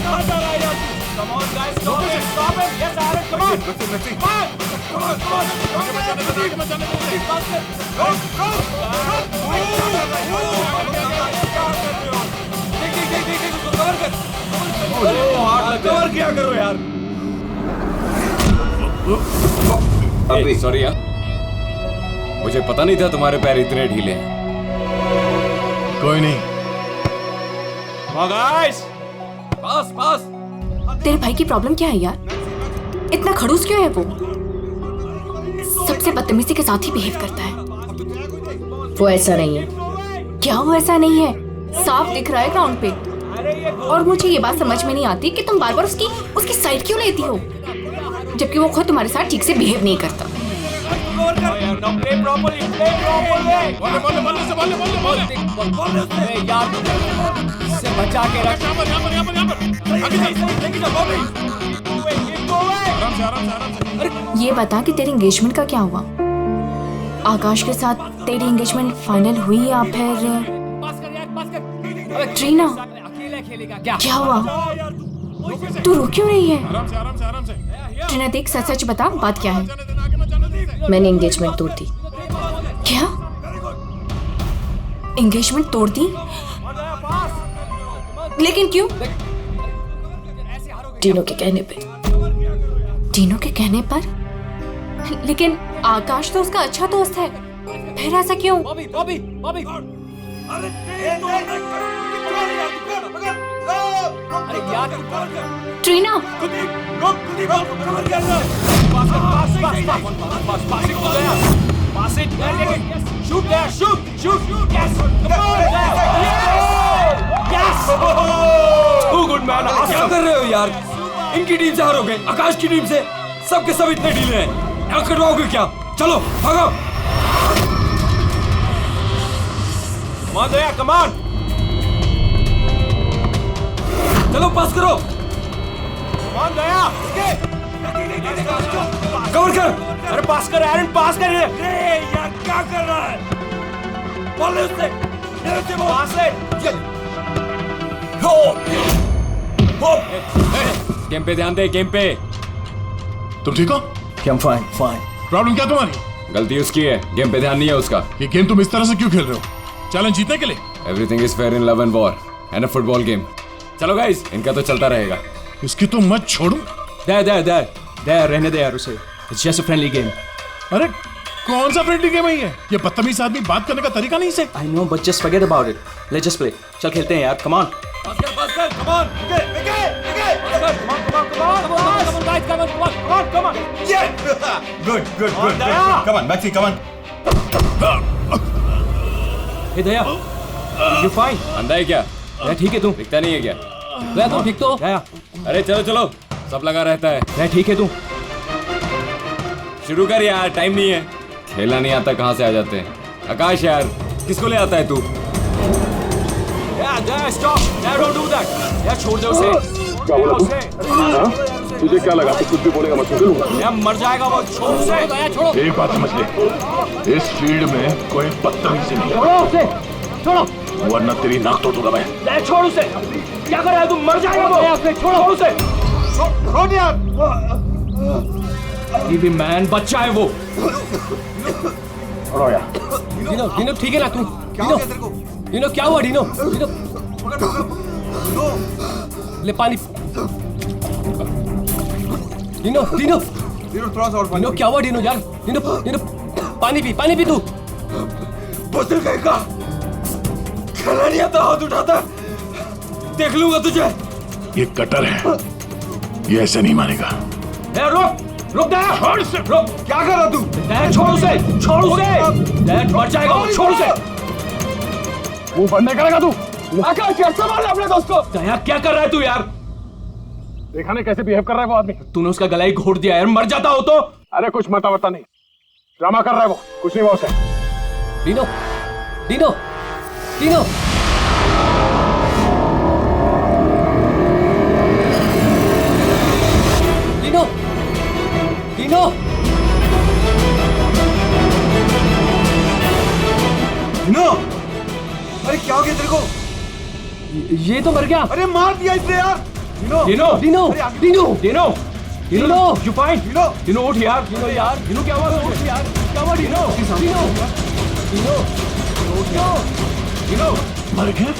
Come on, guys, stop it! Stop it! Yes, Aaron, come on! Come on! Come on! Come on! Cover किया करो यार। अभी sorry यार, मुझे पता नहीं था तुम्हारे पैर इतने ढीले हैं। कोई नहीं। गाइस, पास पास। तेरे भाई की प्रॉब्लम क्या है यार? इतना खड़ूस क्यों है वो? सबसे बदतमीजी के साथ ही बिहेव करता है। वो ऐसा नहीं है। क्या वो ऐसा नहीं है? साफ दिख रहा है ग्राउंड पे। और मुझे ये बात समझ में नहीं आती कि तुम बार बार उसकी साइड क्यों लेती हो, जबकि वो खुद तुम्हारे साथ ठीक से बिहेव नहीं करता। बचा के रख। ये बता कि तेरी एंगेजमेंट का क्या हुआ? आकाश के साथ तेरी एंगेजमेंट फाइनल हुई या फिर ट्रीना? क्या हुआ? तू रो क्यों रही है? ट्रीना देख, सच सच बता, बात क्या है? मैंने एंगेजमेंट तोड़ दी। क्या? एंगेजमेंट तोड़ दी? लेकिन क्यों? टीनो के कहने पे। टीनो के कहने पर? लेकिन आकाश तो उसका अच्छा दोस्त है, फिर ऐसा क्यों? ट्रीना, क्या कर रहे हो यार? इनकी टीम से हारोगे, आकाश की टीम से। सबके सब इतने ढीले हैं, क्या करवाओगे क्या? चलो भागो। come on! चलो पास करो। कवर कर। अरे पास कर एरन, पास कर। यार क्या कर रहा है? बोल उससे, पास है। गेम पे ध्यान दे, गेम पे। तुम ठीक हो? I'm fine, fine. प्रॉब्लम क्या तुम्हारी? गलती उसकी है, गेम पे ध्यान नहीं है उसका। ये गेम तुम इस तरह से क्यों खेल रहे हो? चैलेंज जीतने के लिए? Everything is fair in love and war and a football game. चलो गाइस, इनका तो चलता रहेगा। इसकी तो मत छोड़ू। There, रहने दे यार उसे. It's just a friendly game. अरे कौन सा फ्रेंडली गेम है ये? बदतमीज आदमी बात करने का तरीका नहीं से। I know, but just forget about it. Let's just play. चल खेलते हैं यार. Come on. पास कर, come on. Come on. Yeah. Good. Come on, Maxi, come on. Hey Daya, you fine? अंधा है क्या? मैं ठीक है तू? दिखता नहीं है क्या? दया तू ठीक तो? दया, अरे चलो, सब लगा रहता है। मैं ठीक है तू? शुरू कर यार, टाइम नहीं है। खेलना नहीं आता कहाँ से आ जाते हैं। आकाश यार, किसको ले आता है तू? Stop. Don't do that. यार छोड़ दे उसे। तुझे क्या लगा तू कुछ भी बोलेगा मैं सुन लूंगा? यार मर जाएगा वो, छोड़ उसे। छोड़ो। एक बात समझ ले, इस फील्ड में कोई बदतमीजी नहीं, छोड़ो वरना तेरी नाक तोड़ दूंगा मैं। छोड़ उसे। क्या कर रहा है तू? मर जाएगा वो। छोड़ो उसे। छोड़ यार। ये भी मैन बच्चा है वो. छोड़ो यार. डिनो ठीक है ना तू? डिनो क्या हुआ डिनो? ले पानी. डिनो थोड़ा सा और डिनो क्या हुआ डिनो यार? डिनो पानी पी तू. बदल गए का खेला नहीं आता, हाथ उठाता देख लूंगा तुझे. ये कटर है, ये ऐसे नहीं मानेगा. रुक दया, रुक. क्या कर रहा तू? छोड़ उसे. मर जाएगा वो, छोड़ उसे. मुंह बंद नहीं करेगा तू? आकाश यार संभाल अपने दोस्त को. दया क्या कर रहा है तू यार? देखा नहीं कैसे बिहेव कर रहा है वो आदमी? तूने उसका गला ही घोट दिया यार, मर जाता हो तो. अरे कुछ मता नहीं, ड्रामा कर रहा है वो, कुछ नहीं हुआ उसे. डिनो अरे क्या हो गया तेरे को? ये तो मर गया. अरे मार दिया इसने यार. Dino, Dino, Dino, Dino, Dino, you fine? Dino, उठ यार. Dino यार, Dino क्या हुआ? उठ यार. क्या हुआ Dino? Dino, Dino, Dino. मर गया?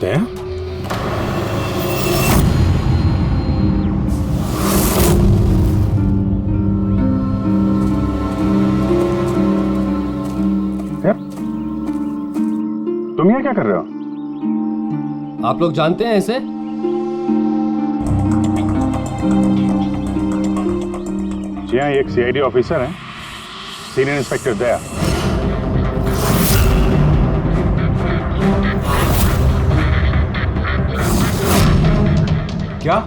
दया? तुम यहाँ क्या कर रहे हो? आप लोग जानते हैं इसे? जी हाँ, एक सीआईडी ऑफिसर है, सीनियर इंस्पेक्टर दया। क्या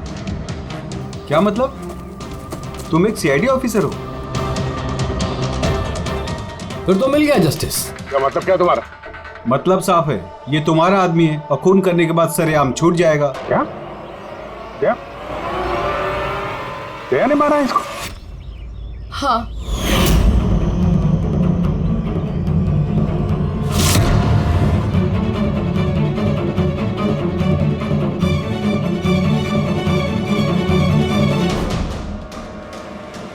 क्या मतलब? तुम एक सीआईडी ऑफिसर हो? फिर तो मिल गया जस्टिस। क्या मतलब क्या तुम्हारा? मतलब साफ है, ये तुम्हारा आदमी है और खून करने के बाद सरेआम छूट जाएगा। क्या? दया? दया ने मारा है इसको? हाँ,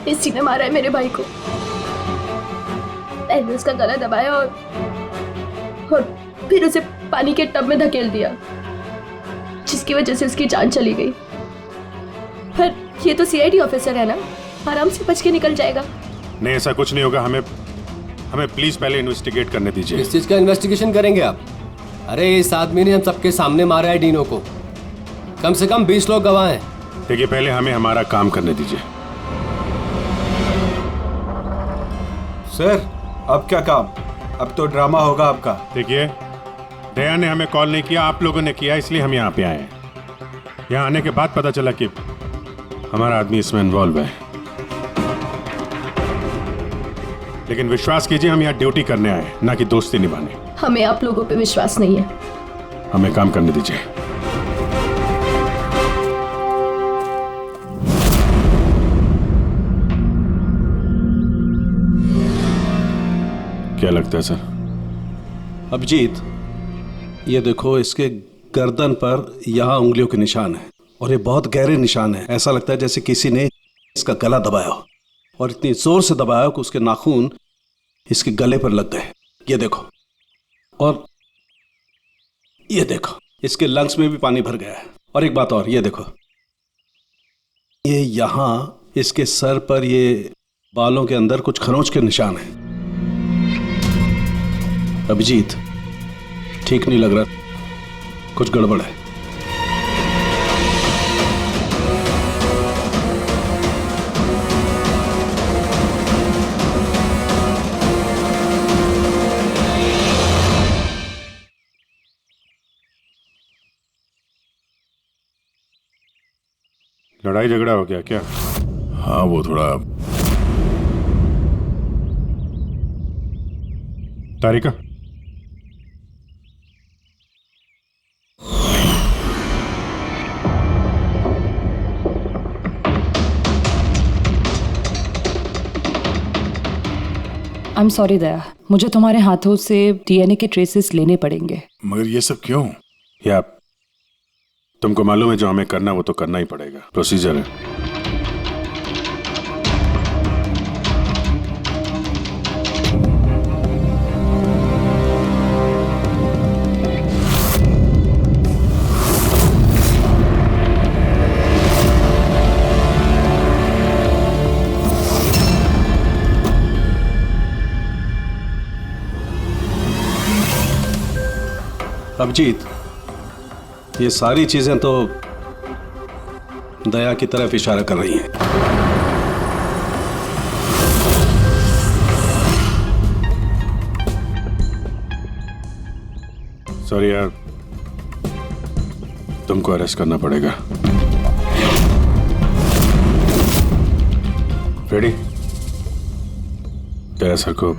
इसी ने मारा है मेरे भाई को। मैंने उसका गला दबाया और फिर उसे पानी के टब में धकेल दिया, जिसकी वजह से उसकी जान चली गई। पर ये तो सीआईडी ऑफिसर है ना, आराम से बच के निकल जाएगा। नहीं, ऐसा कुछ नहीं होगा। हमें प्लीज पहले इन्वेस्टिगेट करने दीजिए। किस चीज का इन्वेस्टिगेशन करेंगे आप? अरे इस आदमी ने हम सबके सामने मारा है डीनो को। कम से कम 20 लोग गवाह हैं। देखिए, पहले हमें हमारा काम करने दीजिए। सर, अब क्या काम? अब तो ड्रामा होगा आपका। देखिए, दया ने हमें कॉल नहीं किया, आप लोगों ने किया, इसलिए हम यहाँ पे आए हैं। यहाँ आने के बाद पता चला कि हमारा आदमी इसमें इन्वॉल्व है। लेकिन विश्वास कीजिए, हम यहाँ ड्यूटी करने आए, ना कि दोस्ती निभाने। हमें आप लोगों पे विश्वास नहीं है। हमें काम करने दीजिए। क्या लगता है सर? अभिजीत, ये देखो, इसके गर्दन पर यहाँ उंगलियों के निशान है और ये बहुत गहरे निशान है। ऐसा लगता है जैसे किसी ने इसका गला दबाया हो और इतनी जोर से दबाया कि उसके नाखून इसके गले पर लग गए। ये देखो, और ये देखो, इसके लंग्स में भी पानी भर गया है। और एक बात और, ये देखो, ये यहाँ इसके सर पर ये बालों के अंदर कुछ खरोंच के निशान हैं। अभिजीत, ठीक नहीं लग रहा, कुछ गड़बड़ है। लड़ाई झगड़ा हो गया क्या? हाँ, वो थोड़ा। तारिका, आई एम सॉरी दया, मुझे तुम्हारे हाथों से डीएनए के ट्रेसेस लेने पड़ेंगे। मगर ये सब क्यों? या तुमको मालूम है जो हमें करना वो तो करना ही पड़ेगा, प्रोसीजर है। अभिजीत, ये सारी चीजें तो दया की तरफ इशारा कर रही हैं। सॉरी यार, तुमको अरेस्ट करना पड़ेगा। रेडी? दया सर को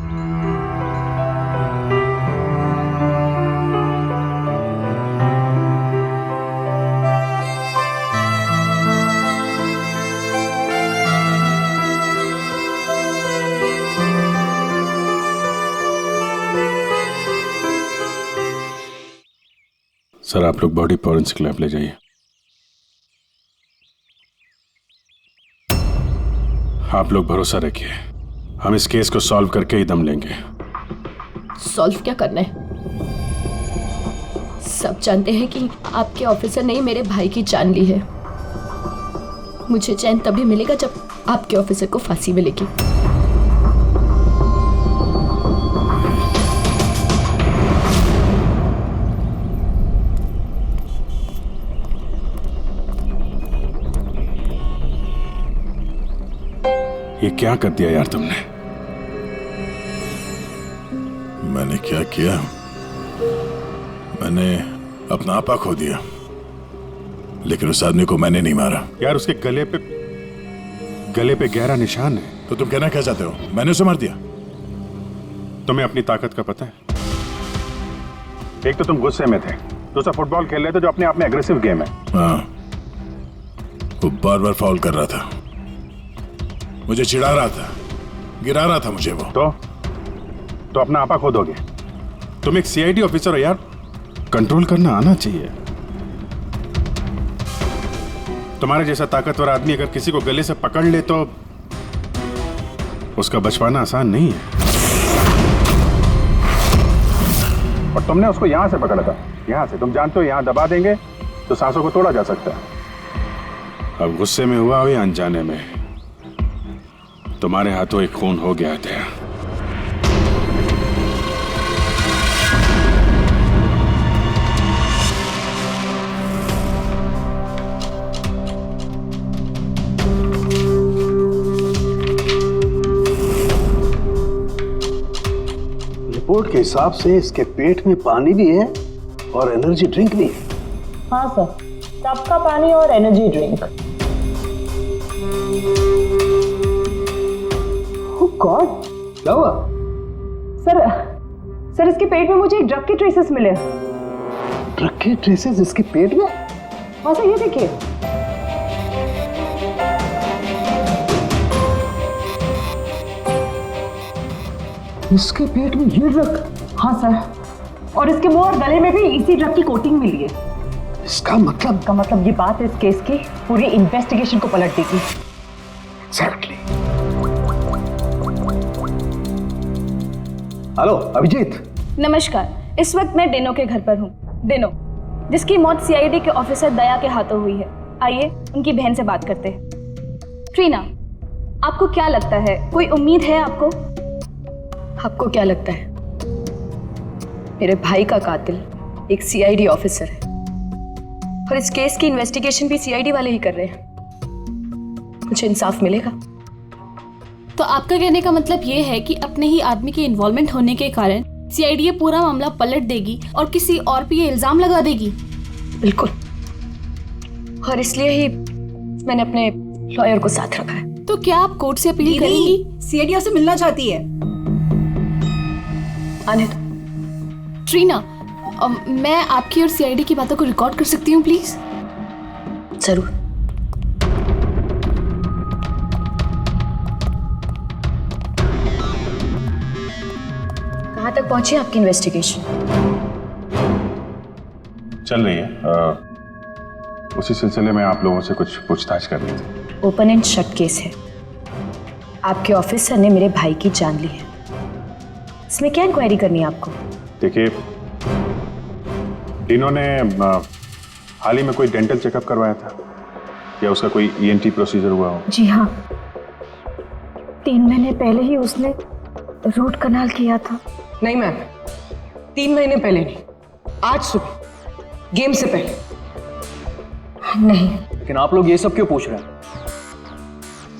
सर आप लोग बॉडी फॉरेंसिक लैब ले जाइए। आप लोग भरोसा रखिए, हम इस केस को सॉल्व करके ही दम लेंगे। सॉल्व क्या करना है? सब जानते हैं कि आपके ऑफिसर ने मेरे भाई की जान ली है। मुझे चैन तभी मिलेगा जब आपके ऑफिसर को फांसी मिलेगी। ये क्या कर दिया यार तुमने? मैंने क्या किया? मैंने अपना आपा खो दिया, लेकिन उस आदमी को मैंने नहीं मारा। यार उसके गले पे गहरा निशान है। तो तुम कहना क्या चाहते हो? मैंने उसे मार दिया? तुम्हें अपनी ताकत का पता है? एक तो तुम गुस्से में थे, दूसरा फुटबॉल खेल रहे थे जो अपने आप में एग्रेसिव गेम है। हाँ, वो बार बार फाउल कर रहा था, मुझे चिढ़ा रहा था, गिरा रहा था मुझे। वो तो अपना आपा खो दोगे? तुम एक सीआईडी ऑफिसर हो यार, कंट्रोल करना आना चाहिए। तुम्हारे जैसा ताकतवर आदमी अगर किसी को गले से पकड़ ले तो उसका बचवाना आसान नहीं है। और तुमने उसको यहां से पकड़ा था, यहां से। तुम जानते हो यहां दबा देंगे तो सांसों को तोड़ा जा सकता है। अब गुस्से में हुआ हो या अनजाने में, तुम्हारे हाथों एक खून हो गया था। रिपोर्ट के हिसाब से इसके पेट में पानी भी है और एनर्जी ड्रिंक भी है। हाँ सर, कप का पानी और एनर्जी ड्रिंक। ओह गॉड, क्या हुआ? सर इसके पेट में मुझे एक ड्रग के ट्रेसेस मिले। ड्रग के ट्रेसेस इसके पेट में? हाँ सर, ये देखिए। इसके पेट में ये ड्रग? हाँ सर, और इसके मुंह और गले में भी इसी ड्रग की कोटिंग मिली है। इसका मतलब ये बात इस केस की पूरी इन्वेस्टिगेशन को पलट देगी। एग्जैक्टली। हेलो अभिजीत। नमस्कार, इस वक्त मैं डिनो के घर पर हूँ। डिनो, जिसकी मौत सीआईडी के ऑफिसर दया के हाथों हुई है। आइए उनकी बहन से बात करते हैं। ट्रीना, आपको क्या लगता है, कोई उम्मीद है आपको? आपको क्या लगता है? मेरे भाई का कातिल एक सीआईडी ऑफिसर है और इस केस की इन्वेस्टिगेशन भी सीआईडी वाले ही कर रहे हैं। मुझे इंसाफ मिलेगा। तो आपका कहने का मतलब ये है कि अपने ही आदमी के इन्वॉल्वमेंट होने के कारण सीआईडी ये पूरा मामला पलट देगी और किसी और पे ये इल्जाम लगा देगी? बिल्कुल, और इसलिए ही मैंने अपने लॉयर को साथ रखा है। तो क्या आप कोर्ट से अपील करेंगी? सीआईडी से मिलना चाहती है। आने दो। ट्रीना, मैं आपकी और सीआईडी की बातों को रिकॉर्ड कर सकती हूँ प्लीज? जरूर। कहाँ तक पहुंची आपकी इन्वेस्टिगेशन? चल रही है। उसी सिलसिले में आप लोगों से कुछ पूछताछ करनी थी। ओपन एंड शट केस है। आपके ऑफिसर ने मेरे भाई की जान ली है। इसमें क्या इंक्वायरी करनी है आपको? देखिए, डिनो ने हाल ही में कोई डेंटल चेकअप करवाया था या उसका कोई ईएनटी प्रोसीजर हुआ हो? जी हाँ, 3 महीने पहले ही उसने रूट कनाल किया था। नहीं मैम, 3 महीने पहले नहीं, आज सुबह गेम से पहले। नहीं, लेकिन आप लोग ये सब क्यों पूछ रहे हैं?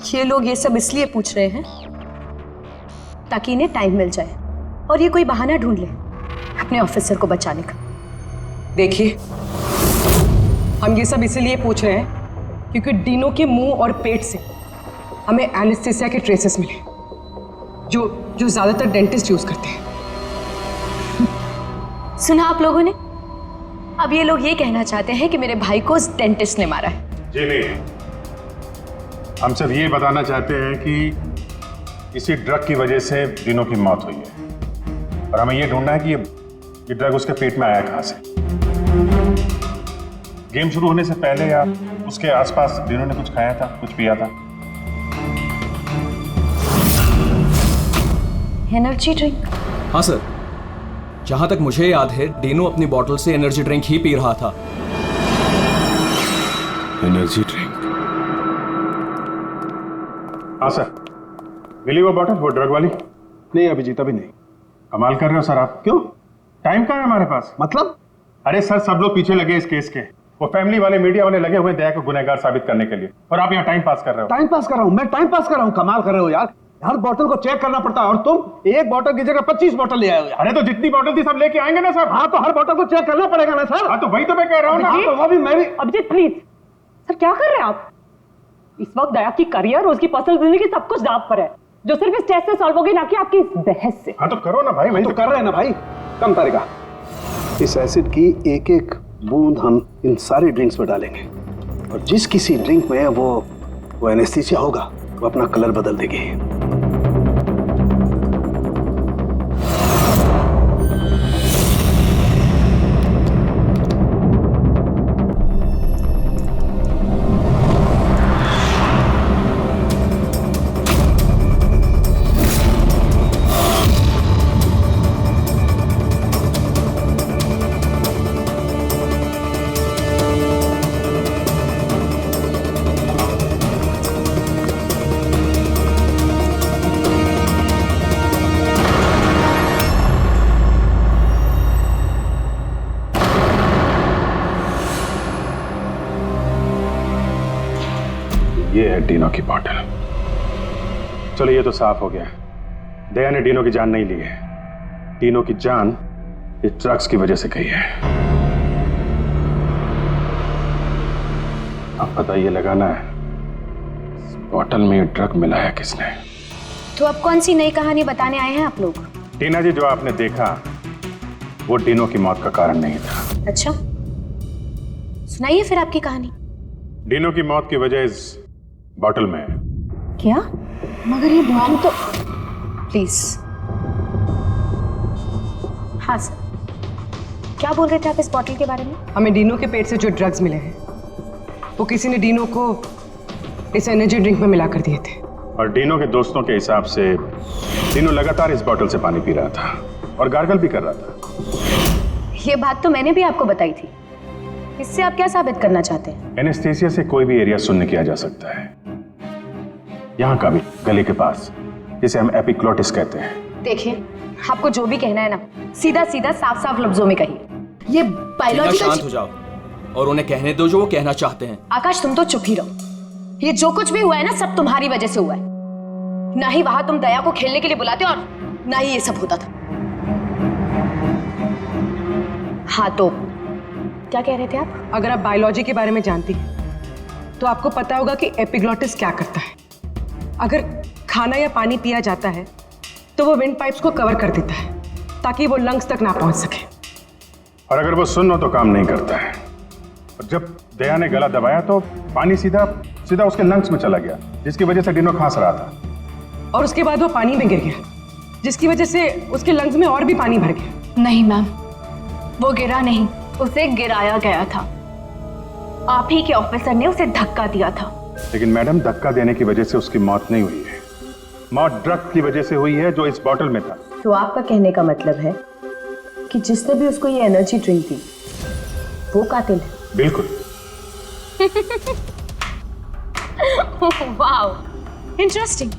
ये लोग ये सब इसलिए पूछ रहे हैं ताकि इन्हें टाइम मिल जाए और ये कोई बहाना ढूंढ ले अपने ऑफिसर को बचाने का। देखिए, हम ये सब इसीलिए पूछ रहे हैं क्योंकि डिनो के मुंह और पेट से हमें एनेस्थीसिया के ट्रेसेस मिले जो ज्यादातर डेंटिस्ट यूज करते हैं। सुना आप लोगों ने? अब ये लोग ये कहना चाहते हैं कि मेरे भाई को उस डेंटिस्ट ने मारा है। जी नहीं, हम सिर्फ ये बताना चाहते हैं कि इसी ड्रग की वजह से डिनो की मौत हुई है और हमें ये ढूंढना है कि ये ड्रग उसके पेट में आया कहाँ से। गेम शुरू होने से पहले या उसके आसपास डिनो ने कुछ खाया था, कुछ पिया था? Energy drink? हाँ सर, जहां तक मुझे याद है डिनो अपनी बोतल से एनर्जी ड्रिंक ही पी रहा था। Energy drink? हाँ सर। मिली वो बोतल, वो ड्रग वाली? नहीं अभिजीत, अभी नहीं। कमाल कर रहे हो सर आप। क्यों? टाइम कहाँ है हमारे पास? मतलब? अरे सर, सब लोग पीछे लगे इस केस के। वो फैमिली वाले, मीडिया वाले लगे हुए दया को गुनहगार साबित करने के लिए, और आप यहाँ टाइम पास कर रहे हो। टाइम पास कर रहा हूँ? मैं टाइम पास कर रहा हूँ? कमाल कर रहे हो यार, हर बोतल को चेक करना पड़ता है और तुम एक बोतल की जगह 25 बोतल ले आए हो यार। अरे तो जितनी बोतल थी सब लेके आएंगे ना सर। हाँ तो हर बोतल को चेक करना पड़ेगा ना सर। हाँ तो वही तो मैं कह रहा हूँ ना। हाँ, तो वो भी मैं भी। अभिजीत प्लीज, सर क्या कर रहे हैं आप? इस वक्त दया की करियर और उसकी पर्सनल जिंदगी सब कुछ दांव पर है, जो सिर्फ इस टेस्ट से सॉल्व होगी, ना कि आपकी इस बहस से। हाँ तो करो ना भाई, वही तो कर रहे हैं ना भाई। कम करेगा। इस एसिड की एक एक बूंद हम इन सारी ड्रिंक्स में डालेंगे, और जिस किसी ड्रिंक में वो एनेस्थीसिया होगा वो अपना कलर बदल देगी। ये है डिनो की बॉटल। चलो ये तो साफ हो गया, दया ने डिनो की जान नहीं ली है। डिनो की जान इस ड्रग्स की वजह से गई है। अब पता ये लगाना है इस बॉटल में ये ड्रग मिलाया किसने। तो अब कौन सी नई कहानी बताने आए हैं आप लोग? टीना जी, जो आपने देखा वो डिनो की मौत का कारण नहीं था। अच्छा, सुनाइए फिर आपकी कहानी। डिनो की मौत की वजह इस बॉटल में है। क्या? मगर ये बॉटल तो... प्लीज। हाँ सर, क्या बोल रहे थे आप इस बॉटल के बारे में? हमें डिनो के पेट से जो ड्रग्स मिले हैं वो किसी ने डिनो को इस एनर्जी ड्रिंक में मिला कर दिए थे। और डिनो के दोस्तों के हिसाब से डिनो लगातार इस बॉटल से पानी पी रहा था और गार्गल भी कर रहा था। ये बात तो मैंने भी आपको बताई थी। इससे आप क्या साबित करना चाहते हैं? एनेस्थीसिया से कोई भी एरिया शून्य किया जा सकता है, यहाँ का भी, गले के पास, जिसे हम एपिग्लोटिस कहते हैं। देखिए, आपको जो भी कहना है ना, सीधा सीधा साफ साफ लफ्जों में कहिए। ये बायोलॉजिकल... शांत हो जाओ और उन्हें कहने दो जो वो कहना चाहते हैं। आकाश, तुम तो चुप ही रहो। ये जो कुछ भी हुआ है ना, सब तुम्हारी वजह से हुआ है। ना ही वहां तुम दया को खेलने के लिए बुलाते और ना ही ये सब होता था। हाँ तो क्या कह रहे थे आप? अगर आप बायोलॉजी के बारे में जानती हैं तो आपको पता होगा कि एपिग्लोटिस क्या करता है। अगर खाना या पानी पिया जाता है तो वो विंड पाइप्स को कवर कर देता है ताकि वो लंग्स तक ना पहुंच सके। और अगर वो सुन्न हो तो काम नहीं करता है। और जब दया ने गला दबाया तो पानी सीधा सीधा उसके लंग्स में चला गया, जिसकी वजह से डिनो खांस रहा था। और उसके बाद वो पानी में गिर गया, जिसकी वजह से उसके लंग्स में और भी पानी भर गया। नहीं मैम, वो गिरा नहीं, उसे गिराया गया था। आप ही के ऑफिसर ने उसे धक्का दिया था। लेकिन मैडम, धक्का देने की वजह से उसकी मौत नहीं हुई है। मौत ड्रग की वजह से हुई है जो इस बॉटल में था। तो आपका कहने का मतलब है कि जिसने भी उसको ये एनर्जी ड्रिंक दी वो कातिल है? बिल्कुल। Wow, interesting.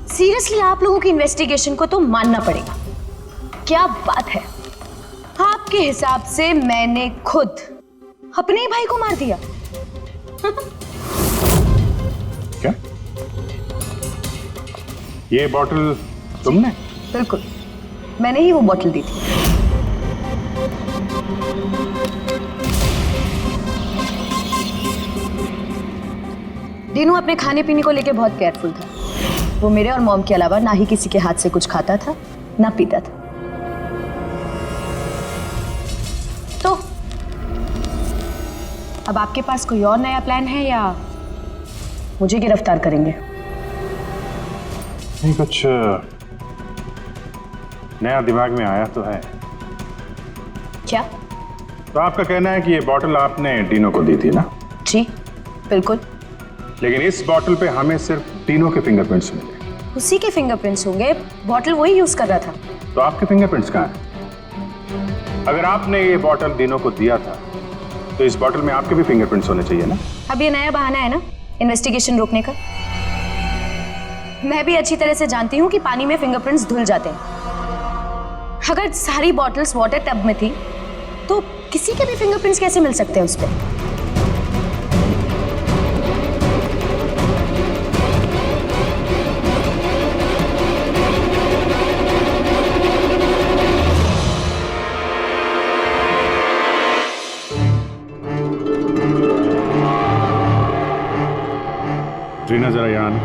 सीरियसली आप लोगों की इन्वेस्टिगेशन को तो मानना पड़ेगा। क्या बात है, आपके हिसाब से मैंने खुद अपने ही भाई को मार दिया। क्या? ये बॉटल तुमने? बिल्कुल, मैंने ही वो बॉटल दी थी। डिनो अपने खाने पीने को लेके बहुत केयरफुल था। वो मेरे और मॉम के अलावा ना ही किसी के हाथ से कुछ खाता था ना पीता था। तो अब आपके पास कोई और नया प्लान है या मुझे गिरफ्तार करेंगे? नहीं, कुछ नया दिमाग में आया तो है। क्या? तो आपका कहना है कि ये बॉटल आपने डीनो को दी थी ना? जी बिल्कुल। लेकिन इस बॉटल पे हमें सिर्फ डीनो के फिंगरप्रिंट्स मिले। उसी के फिंगरप्रिंट्स होंगे, बॉटल वही यूज कर रहा था। तो आपके फिंगरप्रिंट्स कहाँ हैं? अगर आपने ये बॉटल डीनो को दिया था तो इस बॉटल में आपके भी फिंगरप्रिंट्स होने चाहिए ना? अब ये नया बहाना है ना इन्वेस्टिगेशन रोकने का। मैं भी अच्छी तरह से जानती हूँ कि पानी में फिंगरप्रिंट्स धुल जाते हैं। अगर सारी बॉटल्स वाटर टब में थी तो किसी के भी फिंगरप्रिंट्स कैसे मिल सकते हैं उस पर? ट्रीना जरा यहाँ आना।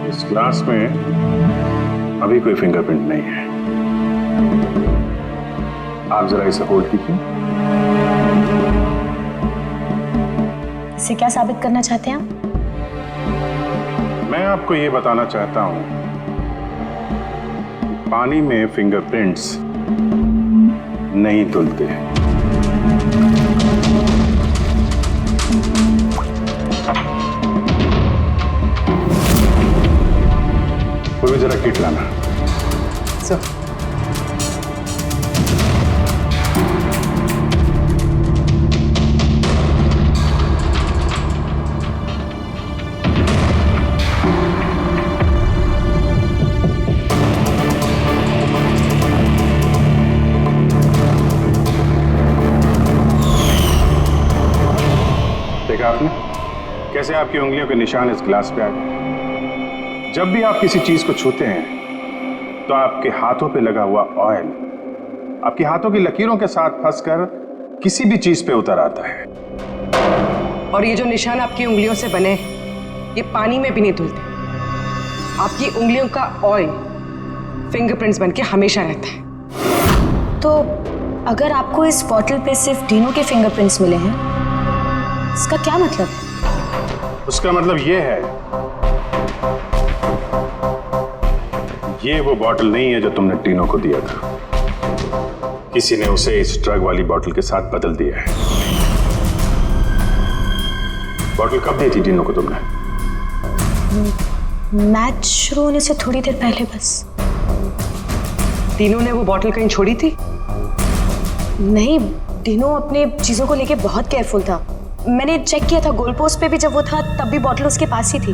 इस ग्लास में अभी कोई फिंगरप्रिंट नहीं है। आप जरा इसे होल्ड कीजिए। इसे क्या साबित करना चाहते हैं आप? मैं आपको ये बताना चाहता हूं कि पानी में फिंगरप्रिंट्स नहीं धुलते। कोई भी जरा किट लाना। सर देखा आपने कैसे आपकी उंगलियों के निशान इस ग्लास पे आ गए? जब भी आप किसी चीज को छूते हैं तो आपके हाथों पे लगा हुआ ऑयल आपके हाथों की लकीरों के साथ फंसकर किसी भी चीज पे उतर आता है। और ये जो निशान आपकी उंगलियों से बने ये पानी में भी नहीं धुलते। आपकी उंगलियों का ऑयल फिंगरप्रिंट्स बनके हमेशा रहता है। तो अगर आपको इस बॉटल पे सिर्फ डीनो के फिंगरप्रिंट्स मिले हैं, इसका क्या मतलब? उसका मतलब ये है, ये वो बॉटल नहीं है जो तुमने डीनो को दिया था। किसी ने उसे इस ड्रग वाली बॉटल के साथ बदल दिया है। बॉटल कब दी थी डीनो को तुमने? मैच शुरू होने से थोड़ी देर पहले बस। डीनो ने वो बॉटल कहीं छोड़ी थी? नहीं, डीनो अपने चीजों को लेके बहुत केयरफुल था। मैंने चेक किया था गोल पोस्ट पे भी जब वो था तब भी बॉटल उसके पास ही थी।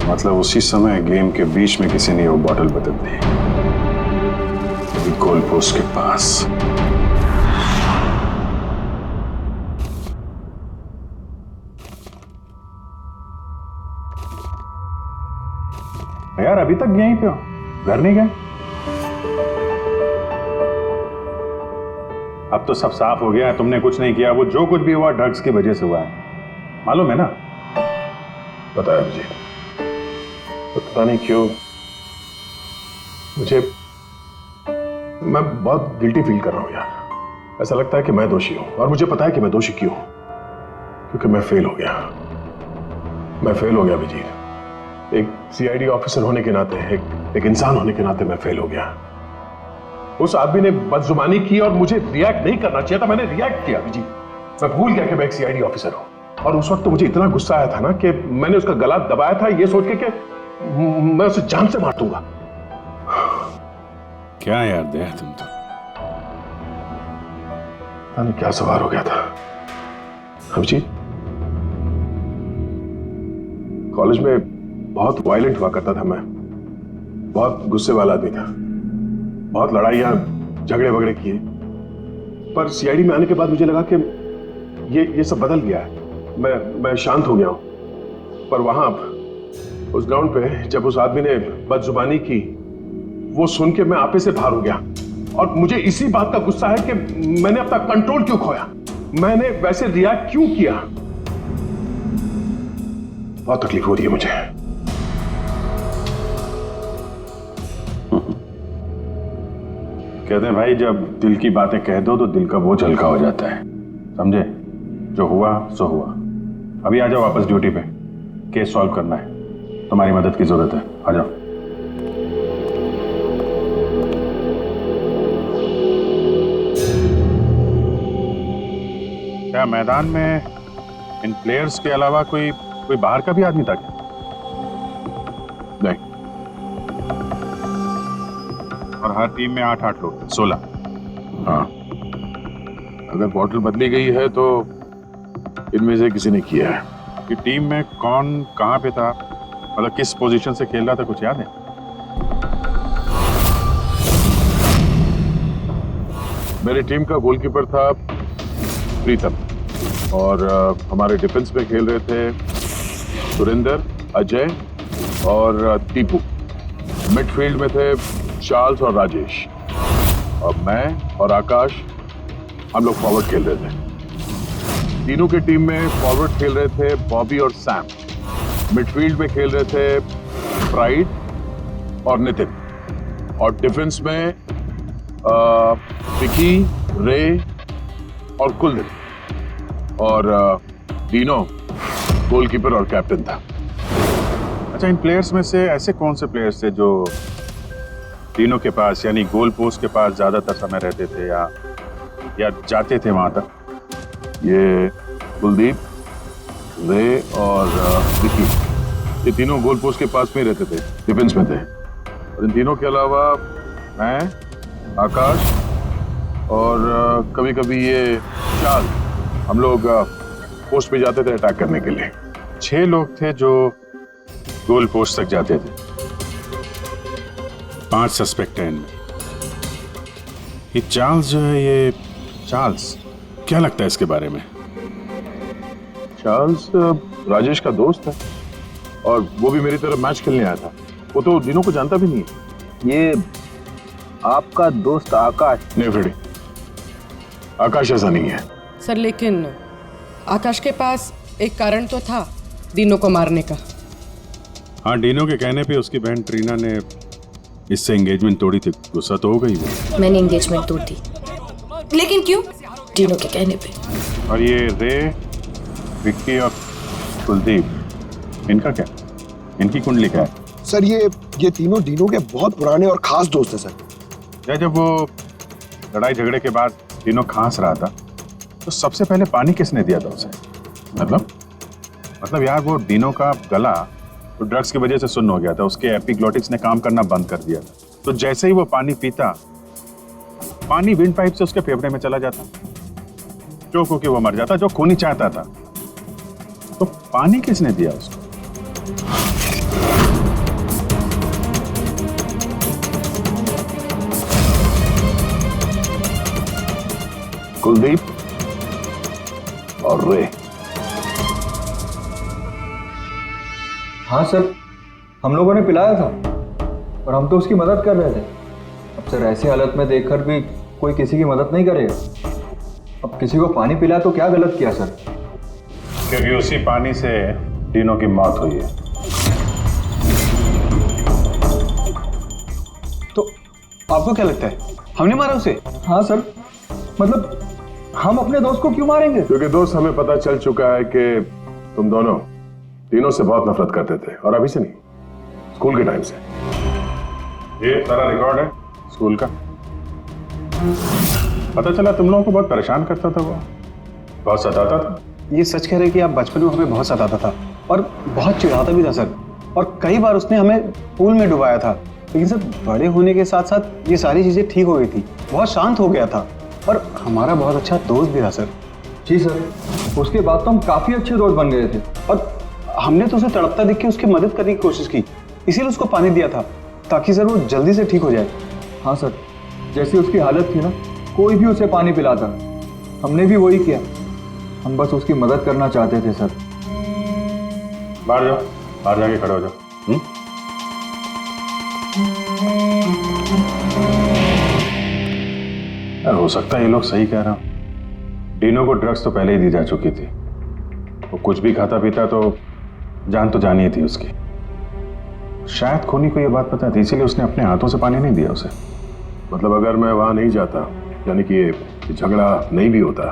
मतलब उसी समय गेम के बीच में किसी ने वो बॉटल बदल दी, गोल पोस्ट के पास। यार अभी तक यहीं पे हो, घर नहीं गए? अब तो सब साफ हो गया है, तुमने कुछ नहीं किया। वो जो कुछ भी हुआ ड्रग्स की वजह से हुआ है, मालूम है ना? पता है मुझे, तो पता नहीं क्यों मुझे मैं बहुत गिल्टी फील कर रहा हूं यार। ऐसा लगता है कि मैं दोषी हूं, और मुझे पता है कि मैं दोषी क्यों, क्योंकि मैं फेल हो गया। मैं फेल हो गया अभिजीत। एक सीआईडी ऑफिसर होने के नाते, एक इंसान होने के नाते मैं फेल हो गया। उस आदमी ने बदजुबानी की और मुझे रिएक्ट नहीं करना चाहिए था, मैंने रिएक्ट किया अभिजीत। मैं भूल गया कि मैं एक सीआईडी ऑफिसर हूं, और उस वक्त तो मुझे इतना गुस्सा आया था ना कि मैंने उसका गला दबाया था ये सोच के कि मैं उसे जान से मार दूंगा। क्या यार दया तुम तो। मैंने क्या सवार हो गया था अभिजीत। कॉलेज में बहुत वायलेंट हुआ करता था मैं, बहुत गुस्से वाला आदमी था, बहुत लड़ाइयां झगड़े वगड़े किए। पर सीआईडी में आने के बाद मुझे लगा कि ये सब बदल गया है। मैं शांत हो गया हूं। पर वहां उस ग्राउंड पे जब उस आदमी ने बदजुबानी की, वो सुन के मैं आपे से बाहर हो गया। और मुझे इसी बात का गुस्सा है कि मैंने अपना कंट्रोल क्यों खोया, मैंने वैसे रिएक्ट क्यों किया। बहुत तकलीफ हो रही है मुझे। कहते हैं भाई, जब दिल की बातें कह दो तो दिल का बोझ हल्का हो जाता है, समझे? जो हुआ सो हुआ। अभी आ जाओ वापस ड्यूटी पे, केस सॉल्व करना है। तुम्हारी मदद की जरूरत है, आ जाओ। क्या मैदान में इन प्लेयर्स के अलावा कोई बाहर का भी आदमी था क्या? नहीं। और हर टीम में 8-8 लोग थे, 16। हाँ, अगर बॉटल बदली गई है तो इनमें से किसी ने किया है। कि टीम में कौन कहां पे था, मतलब किस पोजीशन से खेल रहा था, कुछ याद है? मेरी टीम का गोलकीपर था प्रीतम और हमारे डिफेंस में खेल रहे थे सुरेंद्र, अजय और टीपू। मिडफील्ड में थे चार्ल्स और राजेश, और मैं और आकाश हम लोग फॉरवर्ड खेल रहे थे। तीनों की टीम में फॉरवर्ड खेल रहे थे बॉबी और सैम, मिडफील्ड में खेल रहे थे प्राइड और नितिन, और डिफेंस में विकी, रे और कुलदीप, और डीनो गोलकीपर और कैप्टन था। अच्छा, इन प्लेयर्स में से ऐसे कौन से प्लेयर्स थे जो तीनों के पास यानी गोल पोस्ट के पास ज्यादातर समय रहते थे या जाते थे वहां तक? ये कुलदीप, रे और विकी, ये तीनों गोल पोस्ट के पास में ही रहते थे, डिफेंस में थे। और इन तीनों के अलावा मैं, आकाश और कभी कभी ये चार्ल्स, हम लोग पोस्ट पे जाते थे अटैक करने के लिए। 6 लोग थे जो गोल पोस्ट तक जाते थे। 5 सस्पेक्ट हैं इनमें। ये चार्ल्स जो है, ये चार्ल्स क्या लगता है इसके बारे में? चार्ल्स राजेश का दोस्त है, और वो भी मेरी तरफ मैच खेलने आया था। वो तो दिनों को जानता भी नहीं है। ये आपका दोस्त आकाश? नहीं फ्रेडी, आकाश ऐसा नहीं है सर, लेकिन आकाश के पास एक कारण तो था दिनों को मारने का। हाँ, डीनो के कहने पे उसकी बहन ट्रीना ने इससे एंगेजमेंट तोड़ी थी। गुस्सा तो हो गई वो। मैंने एंगेजमेंट तोड़ दी, लेकिन क्यों? डीनो के कहने पे। और ये रे, विक्की और कुलदीप, इनका क्या? इनकी कुंडली क्या है? सर ये तीनों डीनो के बहुत पुराने और खास दोस्त हैं सर। जब वो लड़ाई झगड़े के बाद डीनो खांस रहा था तो सबसे पहले पानी किसने दिया था उसे? मतलब यार, वो डीनो का गला तो ड्रग्स की वजह से सुन्न हो गया था, उसके एपिग्लोटिक्स ने काम करना बंद कर दिया था। तो जैसे ही वो पानी पीता, पानी विंड पाइप से उसके फेफड़े में चला जाता, चोक होके वो मर जाता, जो खून ही चाहता था। तो पानी किसने दिया उसको? कुलदीप और रे। हाँ सर, हम लोगों ने पिलाया था और हम तो उसकी मदद कर रहे थे। अब सर, ऐसी हालत में देखकर भी कोई किसी की मदद नहीं करेगा। अब किसी को पानी पिलाया तो क्या गलत किया सर? क्योंकि उसी पानी से डीनो की मौत हुई है। तो आपको क्या लगता है, हमने मारा उसे? हाँ सर, मतलब हम अपने दोस्त को क्यों मारेंगे? क्योंकि दोस्त, हमें पता चल चुका है कि तुम दोनों तीनों से बहुत नफरत करते थे, और अभी से नहीं, स्कूल के टाइम से। ये सारा रिकॉर्ड है स्कूल का। पता चला तुम लोगों को बहुत परेशान करता था वो, बहुत सताता था। ये सच कह रहे कि आप बचपन में हमें बहुत सताता था और बहुत चिढ़ाता भी था सर, और कई बार उसने हमें पूल में डुबाया था। लेकिन सर, बड़े होने के साथ साथ ये सारी चीजें ठीक हो गई थी, बहुत शांत हो गया था और हमारा बहुत अच्छा दोस्त भी था सर। जी सर, उसके बाद तो हम काफी अच्छे दोस्त बन गए थे, और हमने तो उसे तड़पता देख के उसकी मदद करने की कोशिश की, इसीलिए उसको पानी दिया था ताकि सर वो जल्दी से ठीक हो जाए। हाँ सर, जैसी उसकी हालत थी ना, कोई भी उसे पानी पिलाता, हमने भी वही किया। हम बस उसकी मदद करना चाहते थे सर। बाहर जाओ, बाहर जाके खड़े हो जाओ। हो सकता है ये लोग सही कह रहा हूं। डीनो को ड्रग्स तो पहले ही दी जा चुकी थी। वो कुछ भी खाता पीता तो जान ही थी उसकी। शायद खोनी को ये बात पता थी, इसीलिए उसने अपने हाथों से पानी नहीं दिया उसे। मतलब अगर मैं वहां नहीं जाता, यानी कि ये झगड़ा नहीं भी होता,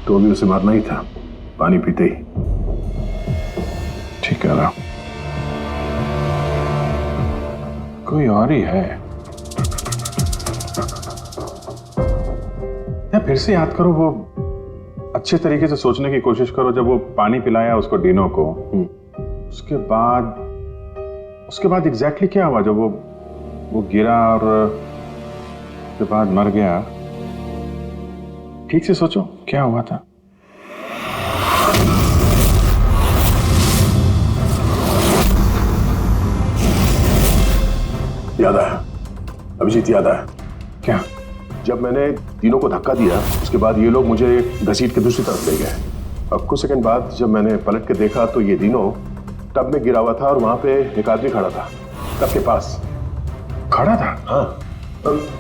तो भी उसे मारना ही था, पानी पीते ही। ठीक कह रहा हूं। कोई और ही है। या फिर से याद करो, वो अच्छे तरीके से सोचने की कोशिश करो। जब वो पानी पिलाया उसको डीनो को, उसके बाद एग्जैक्टली क्या हुआ? जब वो गिरा और उसके बाद मर गया, ठीक से सोचो क्या हुआ था। याद आया अभिजीत, याद आया। क्या? जब मैंने डीनो को धक्का दिया, उसके बाद ये लोग मुझे घसीट के दूसरी तरफ ले गए। अब कुछ सेकंड बाद जब मैंने पलट के देखा तो ये डीनो टब में गिरा हुआ था और वहां पे एक आदमी खड़ा था, टब के पास खड़ा था। हाँ,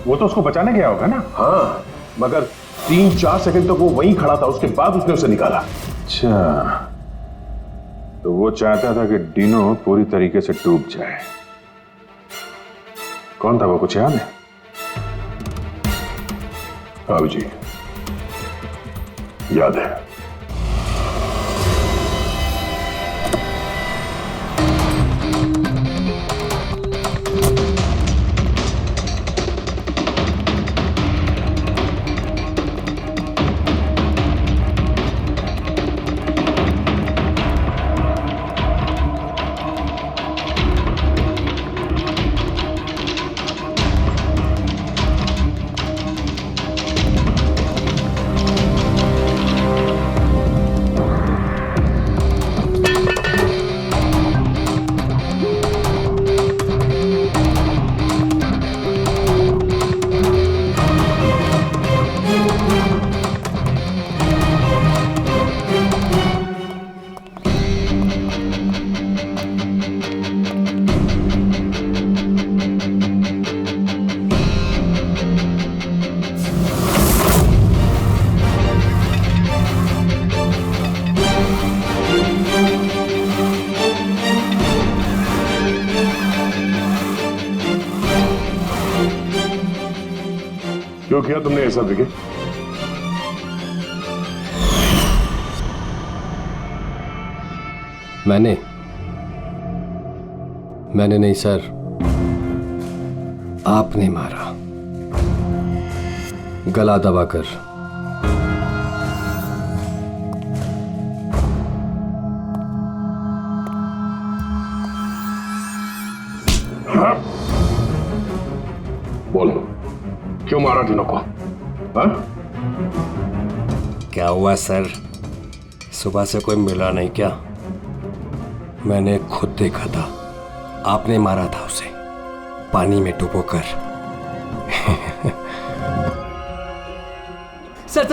वो तो उसको बचाने गया होगा ना। हाँ, मगर 3-4 सेकंड तक वो वहीं खड़ा था, उसके बाद उसने उसे निकाला। अच्छा, तो वो चाहता था कि डीनो पूरी तरीके से डूब जाए। कौन था वो, कुछ याद है? हाँ जी, याद है। क्यों किया तुमने ऐसा विकी? मैंने नहीं सर, आपने मारा, गला दबाकर। बोलो, क्यों मारा डीनो को? हाँ? क्या हुआ सर, सुबह से कोई मिला नहीं क्या? मैंने खुद देखा था, आपने मारा था उसे पानी में डुबोकर। सर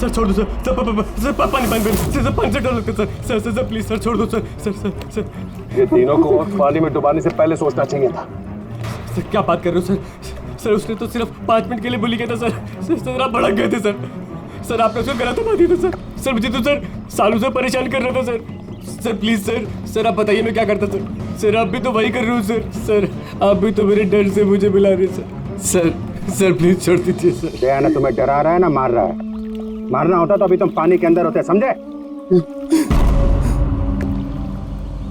छोड़ दो सर, पानी से डर लगता है सर, प्लीज सर छोड़ दो सर। ये डीनो को पानी में डुबाने से पहले सोचना चाहिए था। सर क्या बात कर रहे हो सर उसने तो सिर्फ 5 मिनट के लिए बोली गया था सर आप भड़क गए थे सर आपने उसको गलत दबा दिया था सर मुझे तो सर सालों से परेशान कर रहा था सर प्लीज सर आप बताइए मैं क्या करता सर आप भी तो वही कर रहे हो सर आप भी तो मेरे डर से मुझे बुला रहे सर प्लीज छोड़ दीजिए सर। दया तुम्हें डरा रहा है ना मार रहा है? मारना होता तो अभी तुम पानी के अंदर होते, समझे?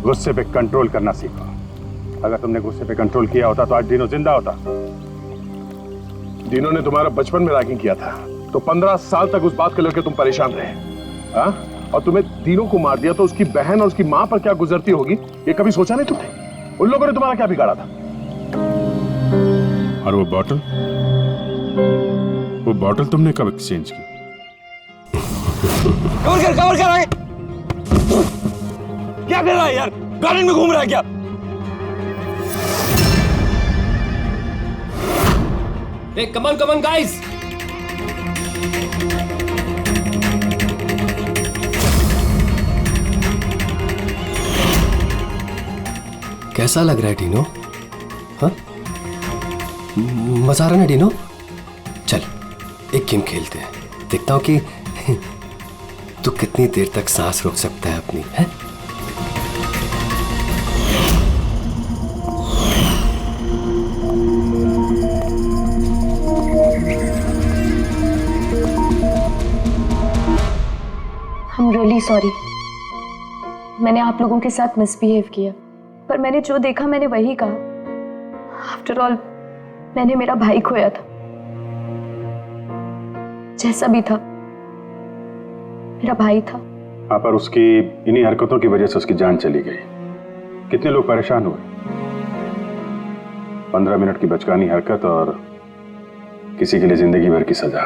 गुस्से पे कंट्रोल करना सीखो। अगर तुमने गुस्से पे कंट्रोल किया होता तो आज डीनो जिंदा होता। डीनो ने तुम्हारा बचपन में रैगिंग किया था तो 15 साल तक उस बात को लेकर तुम परेशान रहे, हाँ? और तुम्हें डीनो को मार दिया तो उसकी बहन और उसकी मां पर क्या गुजरती होगी ये कभी सोचा नहीं तुमने? उन लोगों ने तुम्हारा क्या बिगाड़ा था? और वो बॉटल तुमने कब एक्सचेंज की? कवर कर आगे। क्या कर रहा है यार, गार्डन में घूम रहा है क्या? Come on guys. कैसा लग रहा है डीनो? हाँ, मजा आ रहा ना डीनो? चल एक गेम खेलते हैं, देखता हूं कि तू कितनी देर तक सांस रोक सकता है अपनी, है? I'm really sorry. मैंने आप लोगों के साथ मिसबिहेव किया, पर मैंने जो देखा मैंने वही कहा। आफ्टर ऑल मैंने मेरा भाई खोया था। जैसा भी था मेरा भाई था। हाँ, पर उसकी इन्हीं हरकतों की वजह से उसकी जान चली गई। कितने लोग परेशान हुए। 15 मिनट की बचकानी हरकत और किसी के लिए जिंदगी भर की सजा।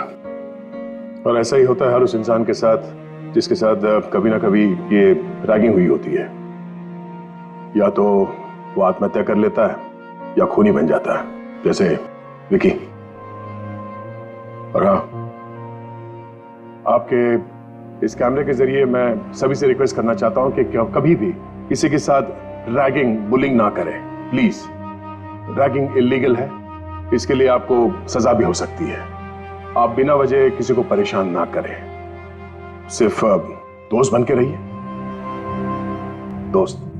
और ऐसा ही होता है हर उस इंसान के साथ जिसके साथ कभी ना कभी ये रैगिंग हुई होती है। या तो वो आत्महत्या कर लेता है या खूनी बन जाता है, जैसे विकी। और हाँ, आपके इस कैमरे के जरिए मैं सभी से रिक्वेस्ट करना चाहता हूं कि कभी भी किसी के साथ रैगिंग, बुलिंग ना करें, प्लीज। रैगिंग इलीगल है, इसके लिए आपको सजा भी हो सकती है। आप बिना वजह किसी को परेशान ना करें, सिर्फ दोस्त बन के रहिए। दोस्त।